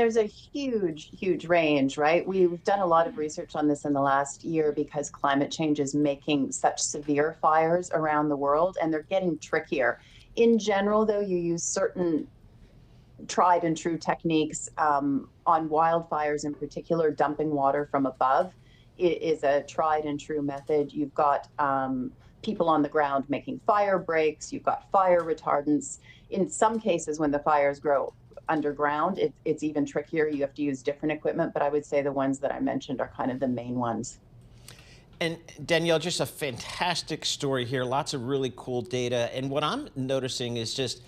There's a huge range, right? We've done a lot of research on this in the last year because climate change is making such severe fires around the world, and they're getting trickier. In general, though, you use certain tried and true techniques on wildfires in particular. Dumping water from above is a tried and true method. You've got people on the ground making fire breaks, you've got fire retardants. In some cases, when the fires grow underground, it's even trickier. You have to use different equipment, but I would say the ones that I mentioned are kind of the main ones. And Danielle, just a fantastic story here. Lots of really cool data. And what I'm noticing is just,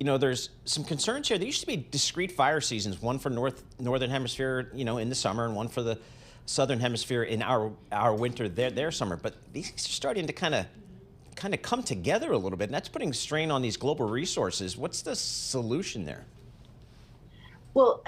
there's some concerns here. There used to be discrete fire seasons, one for northern hemisphere, in the summer, and one for the southern hemisphere in our winter, their summer. But these are starting to kind of come together a little bit, and that's putting strain on these global resources. What's the solution there? Well,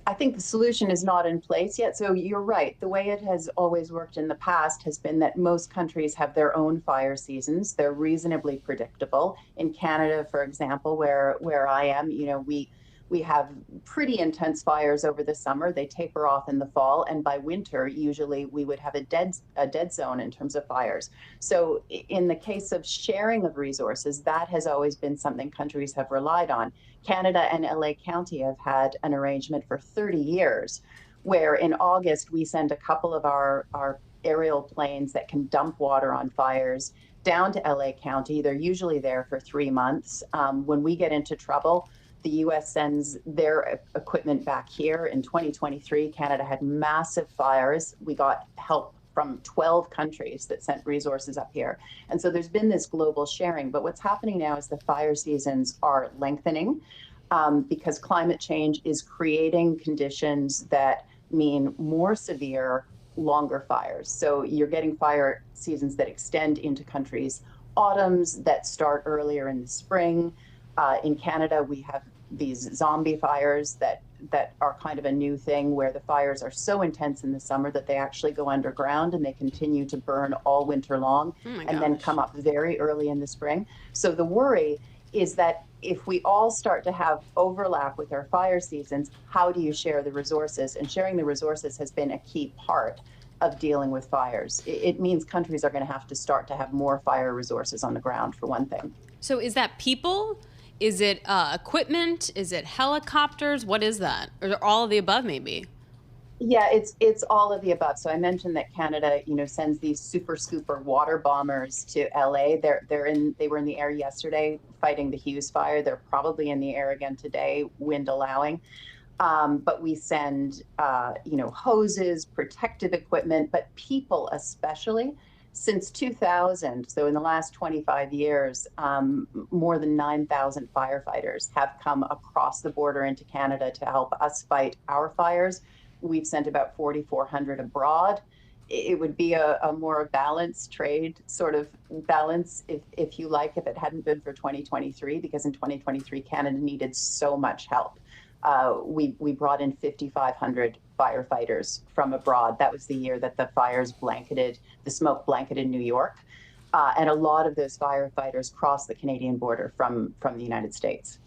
I think the solution is not in place yet. So you're right. The way it has always worked in the past has been that most countries have their own fire seasons. They're reasonably predictable. In Canada, for example, where I am, we have pretty intense fires over the summer. They taper off in the fall, and by winter, usually we would have a dead zone in terms of fires. So in the case of sharing of resources, that has always been something countries have relied on. Canada and LA County have had an arrangement for 30 years, where in August we send a couple of our aerial planes that can dump water on fires down to LA County. They're usually there for 3 months. When we get into trouble, the US sends their equipment back here. In 2023, Canada had massive fires. We got help from 12 countries that sent resources up here. And so there's been this global sharing. But what's happening now is the fire seasons are lengthening because climate change is creating conditions that mean more severe, longer fires. So you're getting fire seasons that extend into countries' autumns, that start earlier in the spring. In Canada, we have these zombie fires that are kind of a new thing, where the fires are so intense in the summer that they actually go underground and they continue to burn all winter long and then come up very early in the spring. So the worry is that if we all start to have overlap with our fire seasons, how do you share the resources? And sharing the resources has been a key part of dealing with fires. It means countries are going to have to start to have more fire resources on the ground, for one thing. So is that people? Is it equipment? Is it helicopters? What is that? Or all of the above, maybe? Yeah, it's all of the above. So I mentioned that Canada, sends these super scooper water bombers to LA. They were in the air yesterday fighting the Hughes fire. They're probably in the air again today, wind allowing. But we send, hoses, protective equipment, but people especially. Since 2000, so in the last 25 years, more than 9,000 firefighters have come across the border into Canada to help us fight our fires. We've sent about 4,400 abroad. It would be a more balanced trade sort of balance, if you like, if it hadn't been for 2023, because in 2023, Canada needed so much help. We brought in 5,500 firefighters from abroad. That was the year that the smoke blanketed New York. And a lot of those firefighters crossed the Canadian border from the United States.